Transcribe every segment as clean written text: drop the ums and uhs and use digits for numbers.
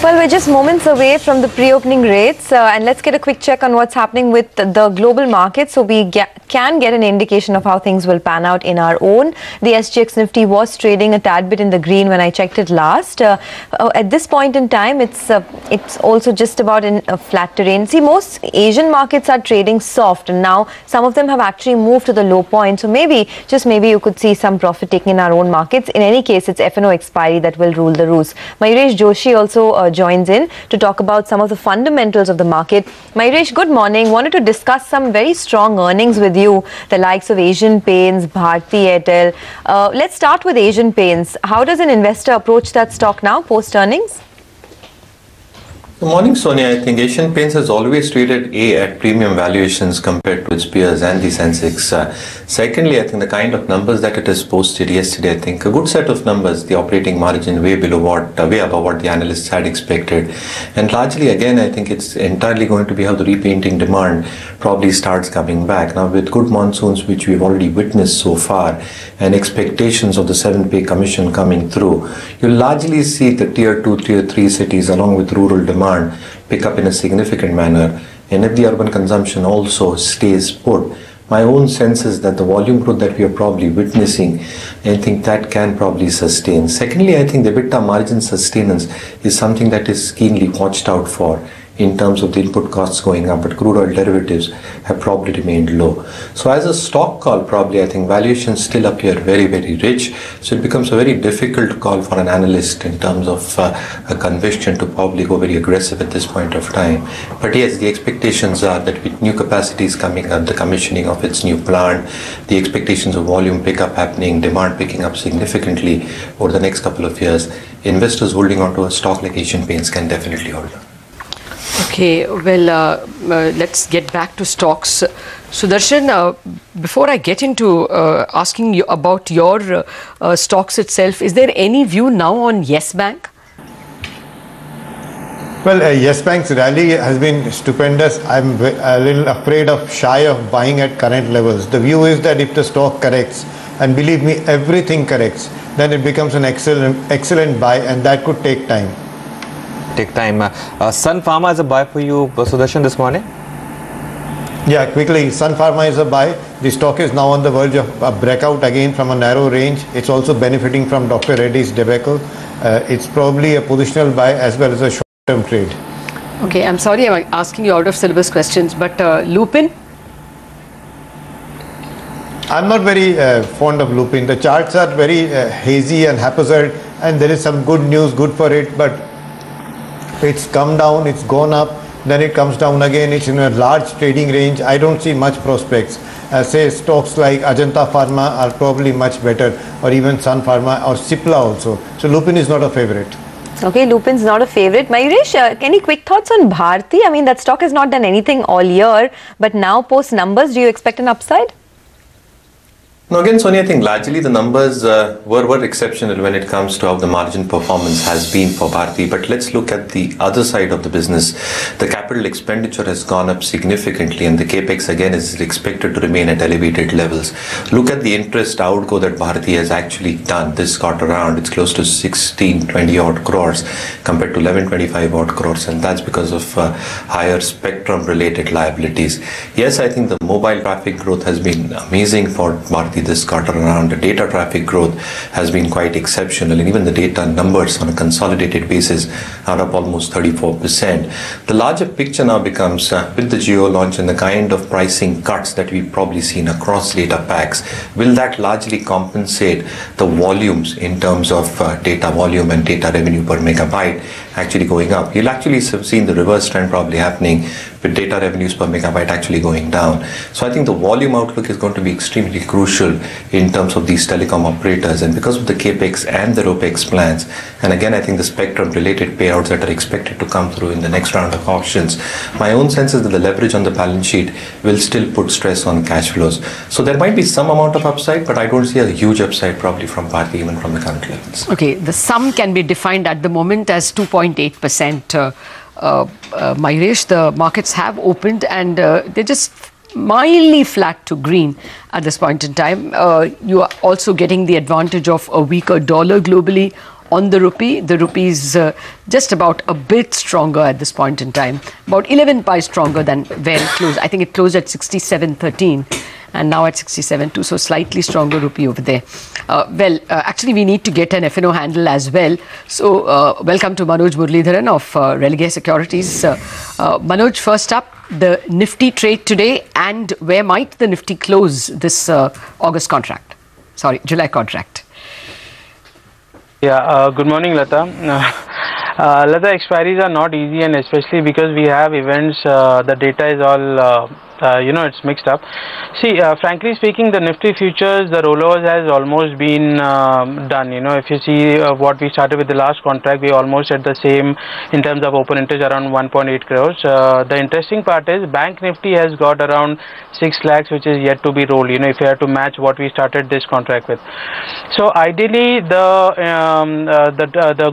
Well, we're just moments away from the pre-opening rates and let's get a quick check on what's happening with the global market so we can get an indication of how things will pan out in our own. The SGX Nifty was trading a tad bit in the green when I checked it last. At this point in time, it's also just about in a flat terrain. See, most Asian markets are trading soft and now some of them have actually moved to the low point. So maybe, just maybe, you could see some profit taking in our own markets. In any case, it's F&O expiry that will rule the roost. Mayuresh, Joshi also joins in to talk about some of the fundamentals of the market. Mayuresh, good morning. Wanted to discuss some very strong earnings with you, the likes of Asian Paints, Bharti Airtel. Let's start with Asian Paints. How does an investor approach that stock now post earnings? Good morning, Sonia. I think Asian Paints has always traded at premium valuations compared to its peers and the Sensex. Secondly, I think the kind of numbers that it has posted yesterday, I think a good set of numbers, the operating margin way above what the analysts had expected. And largely, again, I think it's entirely going to be how the repainting demand probably starts coming back. Now, with good monsoons, which we've already witnessed so far, and expectations of the 7-pay commission coming through, you'll largely see the tier 2, tier 3 cities along with rural demand pick up in a significant manner. And if the urban consumption also stays put, my own sense is that the volume growth that we are probably witnessing, I think that can probably sustain. Secondly, I think the EBITDA margin sustenance is something that is keenly watched out for in terms of the input costs going up, but crude oil derivatives have probably remained low. So as a stock call, probably I think valuations still appear very, very rich. So it becomes a very difficult call for an analyst in terms of a conviction to probably go very aggressive at this point of time. But yes, the expectations are that with new capacities coming up, the commissioning of its new plant, the expectations of volume pickup happening, demand picking up significantly over the next couple of years, investors holding on to a stock like Asian Paints can definitely hold on. Okay, well, let's get back to stocks. Sudarshan, before I get into asking you about your stocks itself, is there any view now on Yes Bank? Well, Yes Bank's rally has been stupendous. I'm a little afraid of shy of buying at current levels. The view is that if the stock corrects, and believe me, everything corrects, then it becomes an excellent buy, and that could take time. Sun Pharma is a buy for you, Sudarshan, this morning? Yeah, quickly, Sun Pharma is a buy. The stock is now on the verge of a breakout again from a narrow range. It's also benefiting from Dr. Reddy's debacle. It's probably a positional buy as well as a short-term trade. Okay, I'm sorry I'm asking you out of syllabus questions, but Lupin? I'm not very fond of Lupin. The charts are very hazy and haphazard, and there is some good news, good for it, but it's come down, it's gone up, then it comes down again. It's in a large trading range. I don't see much prospects. Say stocks like Ajanta Pharma are probably much better, or even Sun Pharma or Cipla also. So Lupin is not a favorite. Okay, Lupin's not a favorite. Mayuresh, any quick thoughts on Bharti? I mean, that stock has not done anything all year, but now post numbers, do you expect an upside? Now again, Sonia, I think largely the numbers were exceptional when it comes to how the margin performance has been for Bharti. But let's look at the other side of the business. The capital expenditure has gone up significantly and the capex again is expected to remain at elevated levels. Look at the interest outgo that Bharti has actually done this quarter around. It's close to 1620 odd crores compared to 1125 odd crores, and that's because of higher spectrum related liabilities. Yes, I think the mobile traffic growth has been amazing for Bharti this quarter around. The data traffic growth has been quite exceptional, and even the data numbers on a consolidated basis are up almost 34%. The larger picture now becomes with the Jio launch and the kind of pricing cuts that we've probably seen across data packs, will that largely compensate the volumes in terms of data volume and data revenue per megabyte actually going up? You'll actually have seen the reverse trend probably happening with data revenues per megabyte actually going down. So I think the volume outlook is going to be extremely crucial in terms of these telecom operators, and because of the capex and the OPEX plans, and again I think the spectrum related payouts that are expected to come through in the next round of auctions, my own sense is that the leverage on the balance sheet will still put stress on cash flows. So there might be some amount of upside, but I don't see a huge upside probably from Bharti even from the current levels. Okay, the sum can be defined at the moment as 2.8%. Mayuresh, the markets have opened and they're just mildly flat to green at this point in time. You are also getting the advantage of a weaker dollar globally. on the rupee. The rupee is just about a bit stronger at this point in time, about 11 pies stronger than where it closed. I think it closed at 67.13 and now at 67.2, so slightly stronger rupee over there. Actually we need to get an F&O handle as well. So welcome to Manoj Muralidharan of Religare Securities. Manoj, first up, the Nifty trade today, and where might the Nifty close this July contract? Yeah, good morning, Lata. Lata, expiries are not easy, and especially because we have events, the data is all, it's mixed up. See, frankly speaking, the Nifty futures, the rollovers has almost been done. If you see what we started with the last contract, we almost at the same in terms of open interest around 1.8 crores. The interesting part is Bank Nifty has got around 6 lakhs, which is yet to be rolled, if you have to match what we started this contract with. So ideally, the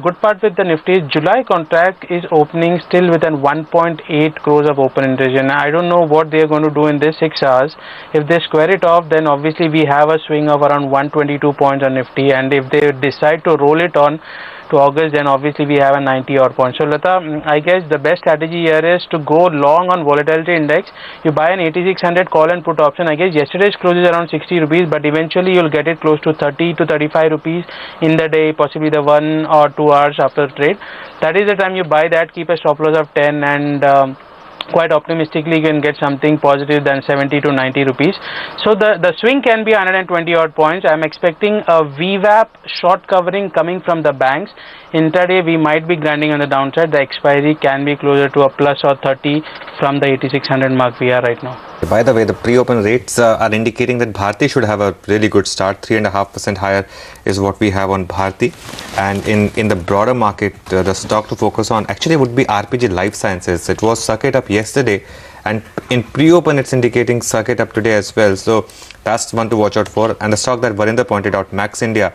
good part with the Nifty is July contract is opening still with an 1.8 crores of open interest. And I don't know what they are going to do in this 6 hours. If they square it off, then obviously we have a swing of around 122 points on Nifty, and if they decide to roll it on to August, then obviously we have a 90 odd points. So Lata, I guess the best strategy here is to go long on volatility index. You buy an 8600 call and put option. I guess yesterday's close is around 60 rupees, but eventually you'll get it close to 30 to 35 rupees in the day, possibly the 1 or 2 hours after trade. That is the time you buy that, keep a stop loss of 10, and quite optimistically you can get something positive than 70 to 90 rupees. So the swing can be 120 odd points. I'm expecting a VWAP short covering coming from the banks. Intraday we might be grinding on the downside. The expiry can be closer to a plus or 30 from the 8600 mark we are right now. By the way, the pre-open rates are indicating that Bharti should have a really good start. 3.5% higher is what we have on Bharti. And in the broader market, the stock to focus on actually would be RPG Life Sciences. It was circuit up yesterday, and in pre-open it's indicating circuit up today as well. So that's one to watch out for. And the stock that Varinder pointed out, Max India,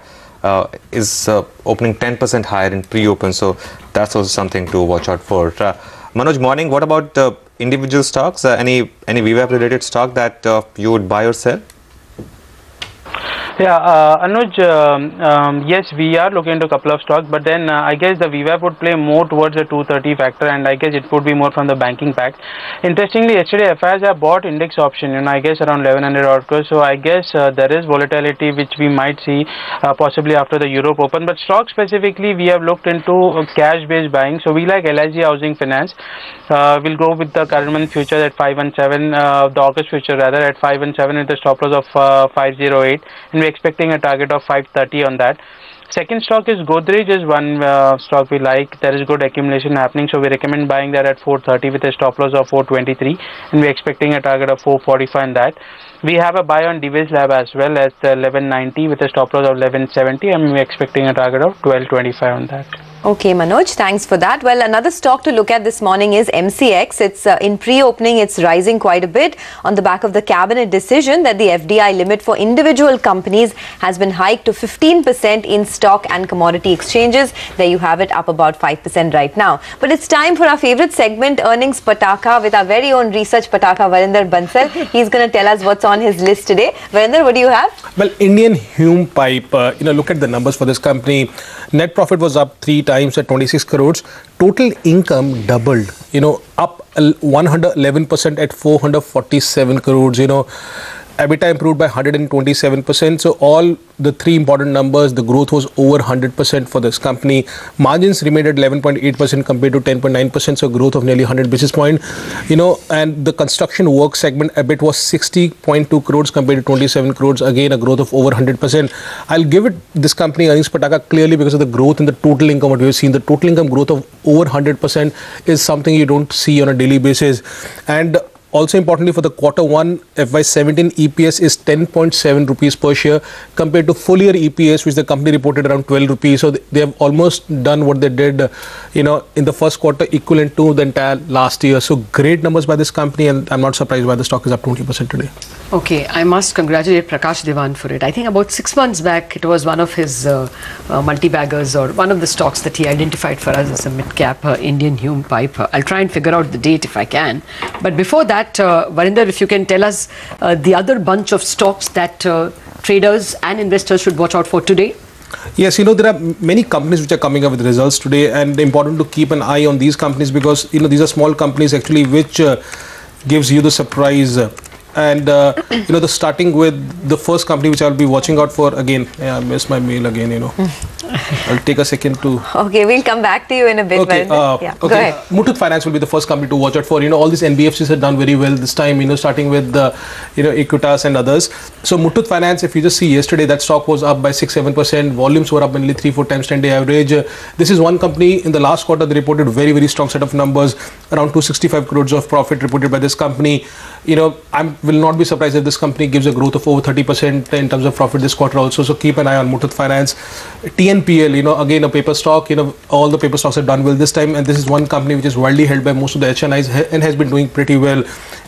is opening 10% higher in pre-open. So that's also something to watch out for. Manoj, morning. What about individual stocks? Any VWAP related stock that you would buy or sell? Yeah, Anuj, yes, we are looking into a couple of stocks, but then I guess the VWAP would play more towards the 230 factor, and I guess it would be more from the banking pack. Interestingly, yesterday FIs have bought index option, I guess around 1100 odd crores. So I guess there is volatility which we might see possibly after the Europe Open. But stock specifically, we have looked into cash-based buying. So we like LIG Housing Finance. We'll go with the current month future at 517, the August future rather at 517 with the stop loss of 508, and we're expecting a target of 530 on that. Second stock is Godrej, is one stock we like. There is good accumulation happening, so we recommend buying that at 430 with a stop loss of 423, and we're expecting a target of 445 on that. We have a buy on Device Lab as well as 1190 with a stop loss of 1170, and we're expecting a target of 1225 on that. Okay, Manoj, thanks for that. Well, another stock to look at this morning is MCX. It's in pre-opening, it's rising quite a bit on the back of the cabinet decision that the FDI limit for individual companies has been hiked to 15% in stock and commodity exchanges. There you have it, up about 5% right now. But it's time for our favorite segment, Earnings Pataka, with our very own research Pataka, Varinder Bansal. He's going to tell us what's on his list today. Varinder, what do you have? Well, Indian Hume Pipe, look at the numbers for this company. Net profit was up 3 times at 26 crores. Total income doubled, up 111% at 447 crores, EBITDA improved by 127%. So all the three important numbers, the growth was over 100% for this company. Margins remained at 11.8% compared to 10.9%. So growth of nearly 100 basis point. And the construction work segment EBIT was 60.2 crores compared to 27 crores. Again, a growth of over 100%. I'll give it this company Earnings Pataka clearly because of the growth in the total income. What we've seen, the total income growth of over 100% is something you don't see on a daily basis. And also importantly, for the Q1 FY17 EPS is 10.7 rupees per share compared to full year EPS, which the company reported around 12 rupees. So they have almost done what they did, in the first quarter, equivalent to the entire last year. So great numbers by this company, and I'm not surprised why the stock is up 20% today. Okay, I must congratulate Prakash Devan for it. I think about 6 months back, it was one of his multi-baggers or one of the stocks that he identified for us as a mid-cap Indian Hume Pipe. I'll try and figure out the date if I can. But before that, Varinder, if you can tell us the other bunch of stocks that traders and investors should watch out for today. Yes, there are many companies which are coming up with results today, and important to keep an eye on these companies because these are small companies actually which gives you the surprise. And the starting with the first company which I'll be watching out for again. Yeah, I missed my mail again. I'll take a second to. Okay, we'll come back to you in a bit. Okay, yeah, okay. Go ahead. Muthoot Finance will be the first company to watch out for. All these NBFCs have done very well this time. Starting with Equitas and others. So Muthoot Finance, if you just see yesterday, that stock was up by 6-7%. Volumes were up nearly 3-4 times 10-day average. This is one company in the last quarter they reported very, very strong set of numbers. Around 265 crores of profit reported by this company. I will not be surprised if this company gives a growth of over 30% in terms of profit this quarter also. So keep an eye on Muthoot Finance. TNPL, again a paper stock. All the paper stocks have done well this time, and this is one company which is widely held by most of the HNIs and has been doing pretty well.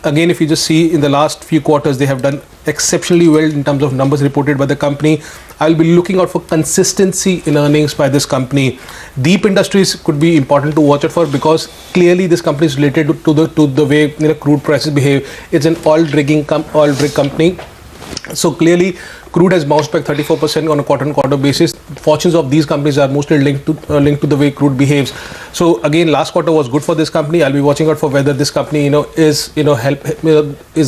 Again, if you just see in the last few quarters, they have done exceptionally well in terms of numbers reported by the company. I'll be looking out for consistency in earnings by this company. Deep Industries could be important to watch out for because clearly this company is related to the way crude prices behave. It's an oil rig company. So clearly crude has bounced back 34% on a quarter-on-quarter basis. Fortunes of these companies are mostly linked to the way crude behaves. So again, last quarter was good for this company. I'll be watching out for whether this company is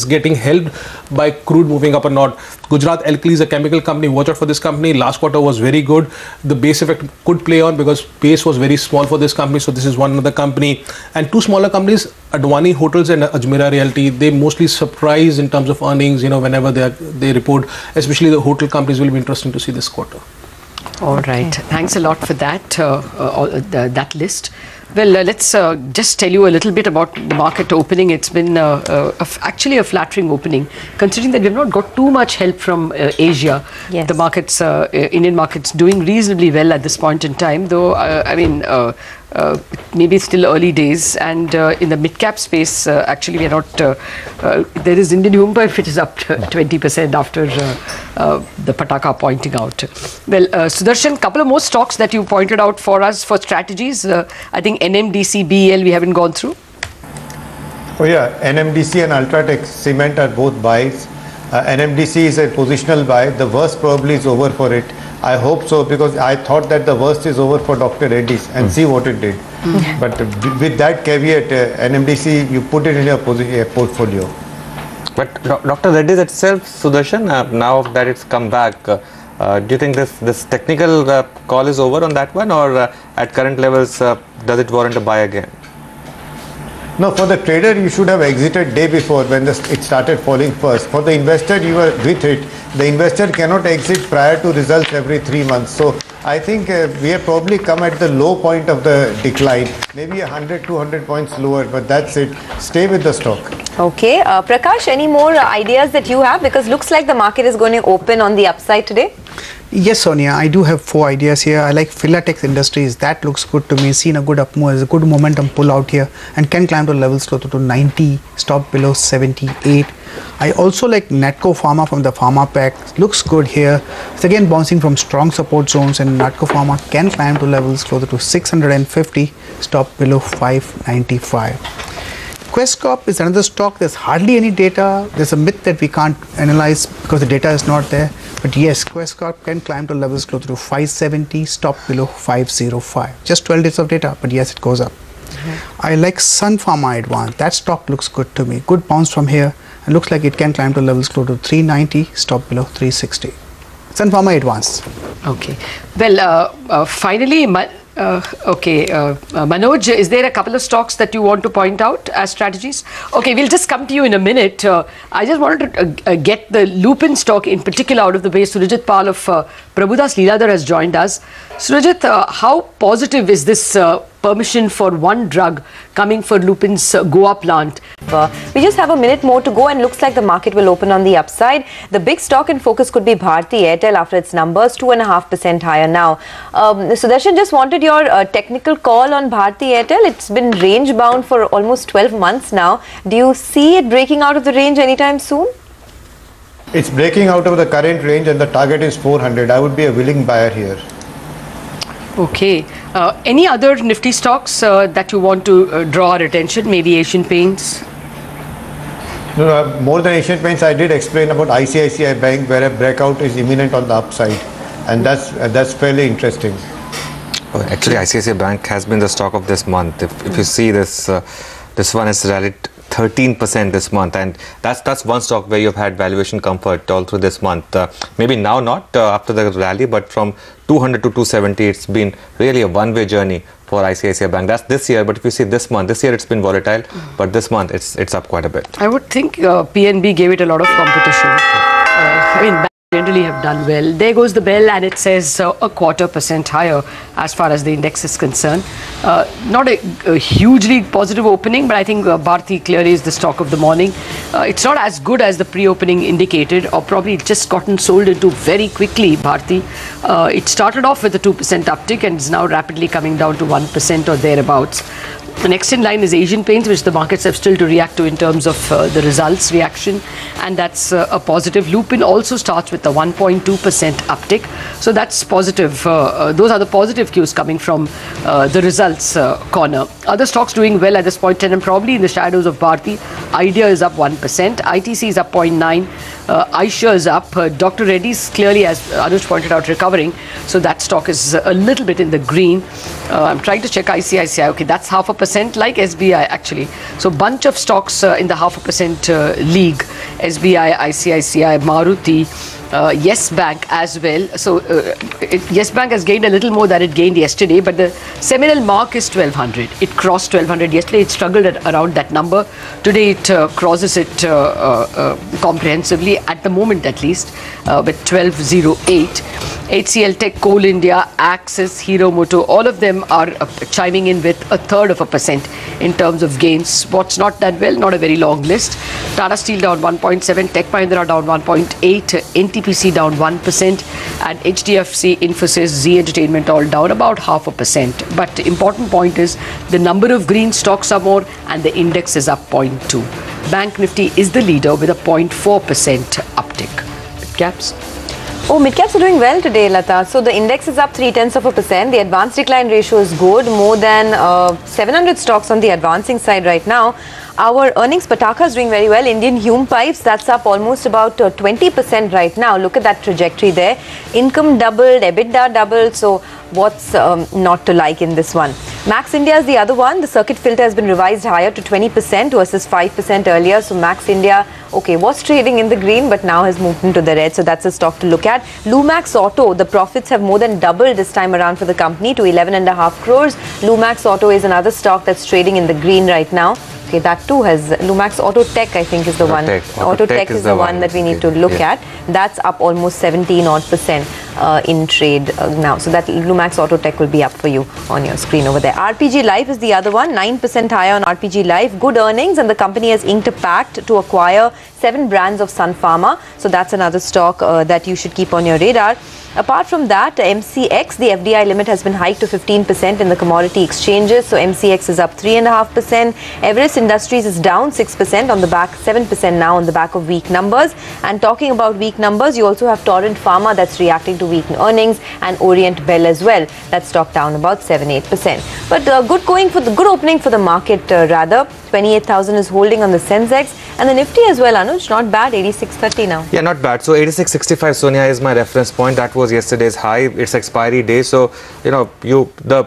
getting helped by crude moving up or not. Gujarat Alkali is a chemical company. Watch out for this company. Last quarter was very good. The base effect could play on because base was very small for this company. So this is one other company. And two smaller companies, Advani Hotels and Ajmera Realty, they mostly surprise in terms of earnings, whenever they report, especially the hotel companies will be interesting to see this quarter. All right. Thanks a lot for that, that list. Well, let's just tell you a little bit about the market opening. It's been actually a flattering opening, considering that we've not got too much help from Asia. Yes. The markets, Indian markets, doing reasonably well at this point in time, though, maybe still early days. And in the mid-cap space, actually, we are not, there is Indian Mumbai, which is up 20% after the Pataka pointing out. Well, Sudarshan, couple of more stocks that you pointed out for us for strategies. I think NMDC, BEL, we haven't gone through. Oh yeah, NMDC and Ultratech Cement are both buys. NMDC is a positional buy. The worst probably is over for it. I hope so because I thought that the worst is over for Dr. Reddy's and see what it did. But with that caveat, NMDC, you put it in your portfolio. But Dr. Reddy's itself, Sudarshan, now that it's come back, do you think this technical call is over on that one, or at current levels, does it warrant a buy again? No, for the trader, you should have exited day before when it started falling first. For the investor, you were with it. The investor cannot exit prior to results every 3 months. So I think we have probably come at the low point of the decline. Maybe 100-200 points lower, but that's it. Stay with the stock. Okay. Prakash, any more ideas that you have? Because looks like the market is going to open on the upside today. Yes, Sonia, I do have 4 ideas here. I like Philatex Industries. That looks good to me. Seen a good up move, a good momentum pull out here and can climb to levels closer to 90, stop below 78. I also like Natco Pharma from the Pharma pack. Looks good here. It's again bouncing from strong support zones, and Natco Pharma can climb to levels closer to 650, stop below 595. Quest Corp is another stock. There's hardly any data. There's a myth that we can't analyze because the data is not there. But yes, Quest Corp can climb to levels closer to 570, stop below 505. Just 12 days of data, but yes, it goes up. I like Sun Pharma Advance. That stock looks good to me. Good bounce from here, and looks like it can climb to levels close to 390, stop below 360. Sun Pharma Advance. Okay. Well, finally, Manoj, is there a couple of stocks that you want to point out as strategies? Okay, we'll just come to you in a minute. I just wanted to get the Lupin stock in particular out of the way. Surajit Pal of Prabhudas Leeladhar has joined us. Surajit, how positive is this permission for one drug coming for Lupin's Goa plant? We just have a minute more to go, and looks like the market will open on the upside. The big stock in focus could be Bharti Airtel after its numbers, 2.5% higher now. Sudarshan, just wanted your technical call on Bharti Airtel. It's been range bound for almost 12 months now. Do you see it breaking out of the range anytime soon? It's breaking out of the current range, and the target is 400. I would be a willing buyer here. Okay. Any other nifty stocks that you want to draw our attention? Maybe Asian Paints? No, more than Asian Paints, I did explain about ICICI Bank, where a breakout is imminent on the upside. and that's fairly interesting. Actually, ICICI Bank has been the stock of this month. If you see this, this one has rallied 13% this month, and that's one stock where you've had valuation comfort all through this month. Maybe now not after the rally, but from 200 to 270, it's been really a one-way journey for ICICI Bank. That's this year, but if you see this month, this year it's been volatile, but this month it's up quite a bit. I would think PNB gave it a lot of competition. I mean, banks generally have done well. There goes the bell, and it says a 0.25% higher as far as the index is concerned. Not a hugely positive opening, but I think Bharti clearly is the stock of the morning. It's not as good as the pre-opening indicated, or probably just gotten sold into very quickly, Bharti. It started off with a 2% uptick and is now rapidly coming down to 1% or thereabouts. The next in line is Asian Paints, which the markets have still to react to in terms of the results reaction, and that's a positive. Lupin also starts with a 1.2% uptick, so that's positive. Those are the positive cues coming from the results corner. Other stocks doing well at this point, and probably in the shadows of Bharti. Idea is up 1%, ITC is up 0.9%, Aisha is up, Dr. Reddy's clearly, as Anuj pointed out, recovering, so that stock is a little bit in the green. I'm trying to check ICICI. Okay, that's 0.5%, like SBI actually. So bunch of stocks in the 0.5% league. SBI, ICICI, Maruti, Yes Bank as well. So Yes Bank has gained a little more than it gained yesterday, but the seminal mark is 1200. It crossed 1200 yesterday. It struggled at around that number. Today it crosses it comprehensively, at the moment at least, with 1208. HCL Tech, Coal India, Axis, Hero Moto, all of them are chiming in with 0.33% in terms of gains. What's not done well? Not a very long list. Tata Steel down 1.7, Tech Mahindra down 1.8, NTPC down 1%, and HDFC, Infosys, Z Entertainment all down about 0.5%. But the important point is the number of green stocks are more, and the index is up 0.2. Bank Nifty is the leader with a 0.4% uptick. Caps. Oh, mid-caps are doing well today, Lata. So the index is up 0.3%. The advance decline ratio is good. More than 700 stocks on the advancing side right now. Our earnings, Pataka is doing very well. Indian Hume Pipes, that's up almost about 20% right now. Look at that trajectory there. Income doubled, EBITDA doubled. So what's not to like in this one? Max India is the other one. The circuit filter has been revised higher to 20% versus 5% earlier. So Max India, okay, was trading in the green, but now has moved into the red. So that's a stock to look at. Lumax Auto, the profits have more than doubled this time around for the company to 11.5 crores. Lumax Auto is another stock that's trading in the green right now. Okay, that too has Lumax Auto Tech, I think, is the one. Auto Tech is the one that we need to look at. That's up almost 17% in trade now. So that Lumax Auto Tech will be up for you on your screen over there. RPG Life is the other one, 9% higher on RPG Life. Good earnings, and the company has inked a pact to acquire 7 brands of Sun Pharma. So that's another stock that you should keep on your radar. Apart from that, MCX, the FDI limit has been hiked to 15% in the commodity exchanges. So MCX is up 3.5%. Everest Industries is down 6% on the back, 7% now on the back of weak numbers. And talking about weak numbers, you also have Torrent Pharma that's reacting to weak earnings, and Orient Bell as well. That stock down about 7-8%. But good opening for the market rather. 28,000 is holding on the Sensex, and the Nifty as well, Anuj, not bad, 86.30 now. Yeah, not bad. So 86.65, Sonia, is my reference point. That was yesterday's high. It's expiry day. So, you know, the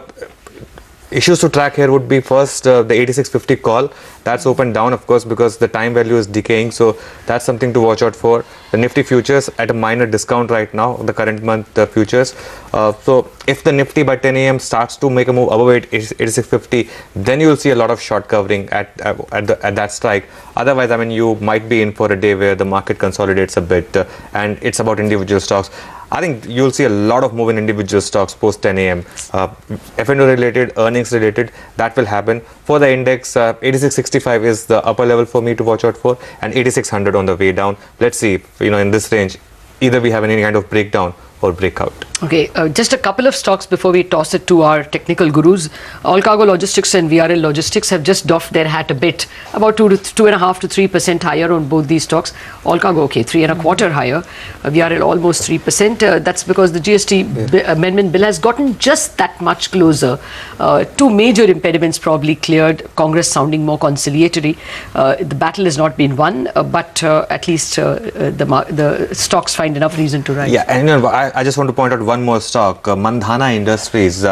issues to track here would be first the 86.50 call. That's opened down, of course, because the time value is decaying. So that's something to watch out for. The Nifty futures at a minor discount right now, the current month futures. So if the Nifty by 10 a.m. starts to make a move above 86.50, then you will see a lot of short covering at that strike. Otherwise, I mean, you might be in for a day where the market consolidates a bit, and it's about individual stocks. I think you'll see a lot of move in individual stocks post 10 a.m. F&O related, earnings related, that will happen. For the index, 86.65 is the upper level for me to watch out for, and 8600 on the way down. Let's see if, you know, in this range, either we have any kind of breakdown or breakout. Okay, just a couple of stocks before we toss it to our technical gurus. All Cargo Logistics and VRL Logistics have just doffed their hat a bit, about 2.5 to 3% higher on both these stocks. All Cargo, okay, 3.25% higher. VRL almost 3%. That's because the GST amendment bill has gotten just that much closer. 2 major impediments probably cleared. Congress sounding more conciliatory. The battle has not been won, but at least the stocks find enough reason to rise. Yeah, and you know, I just want to point out one more stock, Mandhana Industries.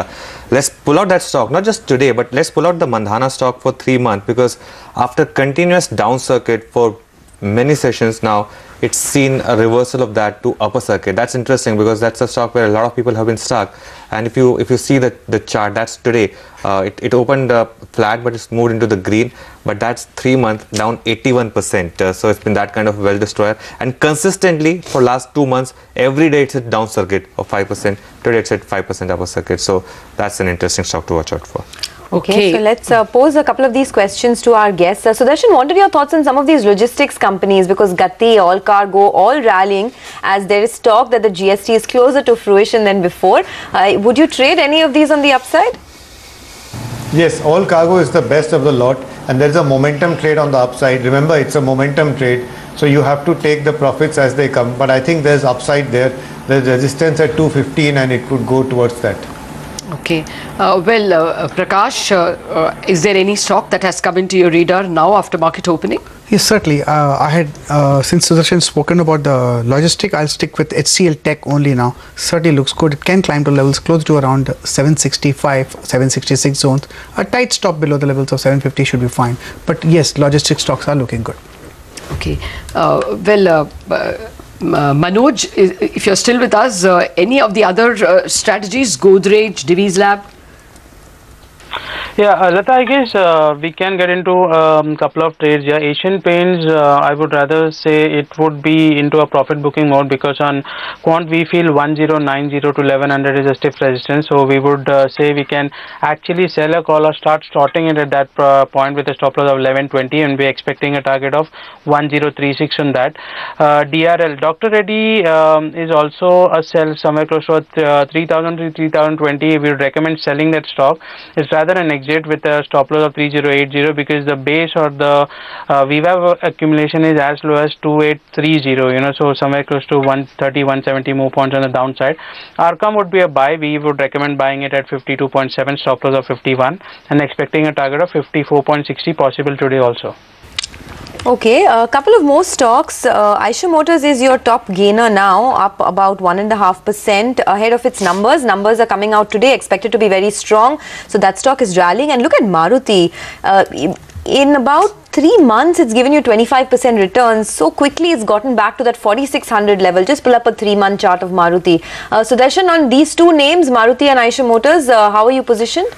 Let's pull out that stock, not just today, but let's pull out the Mandhana stock for 3 months, because after continuous down circuit for many sessions now, it's seen a reversal of that to upper circuit. That's interesting, because that's a stock where a lot of people have been stuck. And if you see the chart, that's today. It opened flat, but it's moved into the green. But that's 3 months down 81%. So it's been that kind of well destroyer. And consistently for last 2 months, every day it's a down circuit of 5%. Today it's at 5% upper circuit. So that's an interesting stock to watch out for. Okay, so let's pose a couple of these questions to our guests. Sudarshan, what are your thoughts on some of these logistics companies? Because Gati, All Cargo, all rallying as there is talk that the GST is closer to fruition than before. Would you trade any of these on the upside? Yes, All Cargo is the best of the lot, and there's a momentum trade on the upside. Remember, it's a momentum trade, so you have to take the profits as they come. But I think there's upside there. There's resistance at 215 and it could go towards that. Okay. Prakash, is there any stock that has come into your radar now after market opening? Yes, certainly. I had, since Sudarshan spoken about the logistic, I'll stick with HCL Tech only now. Certainly looks good. It can climb to levels close to around 765, 766 zones. A tight stop below the levels of 750 should be fine. But yes, logistic stocks are looking good. Okay. Manoj, if you're still with us, any of the other strategies, Godrej, Divi's Lab? Yeah, Lata, I guess we can get into a couple of trades. Yeah, Asian Paints, I would rather say it would be into a profit booking mode, because on quant we feel 1090 to 1100 is a stiff resistance. So we would say we can actually sell a call or start starting it at that point with a stop loss of 1120, and we're expecting a target of 1036 on that. DRL, Dr. Reddy is also a sell somewhere close to 3000 to 3020. We would recommend selling that stock. It's rather an exit with a stop loss of 3080, because the base or the VWAP accumulation is as low as 2830, so somewhere close to 130, 170 more points on the downside. Arcom would be a buy. We would recommend buying it at 52.7, stop loss of 51, and expecting a target of 54.60 possible today also. Okay, a couple of more stocks. Eicher Motors is your top gainer now, up about 1.5% ahead of its numbers. Numbers are coming out today, expected to be very strong. So that stock is rallying. And look at Maruti. In about 3 months, it's given you 25% returns. So quickly, it's gotten back to that 4600 level. Just pull up a 3-month chart of Maruti. Sudarshan, on these two names, Maruti and Eicher Motors, how are you positioned?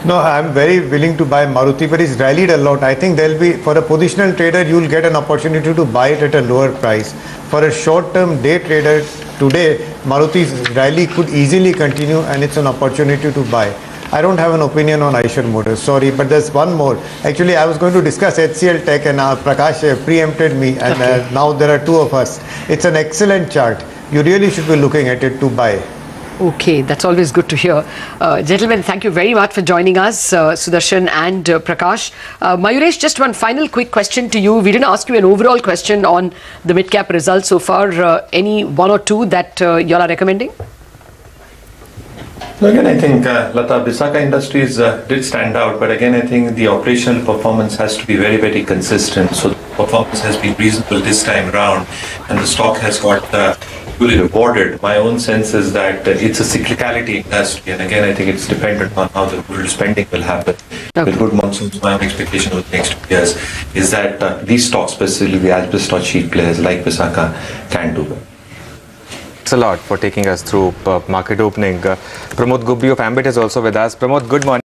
No, I'm very willing to buy Maruti, but it's rallied a lot. I think there'll be, for a positional trader, you'll get an opportunity to buy it at a lower price. For a short-term day trader, today, Maruti's rally could easily continue, and it's an opportunity to buy. I don't have an opinion on Eicher Motors, sorry, but there's one more. Actually, I was going to discuss HCL Tech, and Prakash preempted me, and now there are two of us. It's an excellent chart. You really should be looking at it to buy. Okay, that's always good to hear. Gentlemen, thank you very much for joining us, Sudarshan and Prakash. Mayuresh, just one final quick question to you. We didn't ask you an overall question on the mid-cap results so far. Any one or two that you all are recommending? So again, I think Lata, Vishakha Industries did stand out, but again, I think the operational performance has to be very, very consistent. So the performance has been reasonable this time around, and the stock has got fully rewarded. My own sense is that it's a cyclicality industry, and again, I think it's dependent on how the rural spending will happen. With good monsoons, my own expectation over the next 2 years is that these stocks, specifically the asbestos sheet players like Vishakha, can do well. Thanks a lot for taking us through market opening. Pramod Gubbi of Ambit is also with us. Pramod, good morning.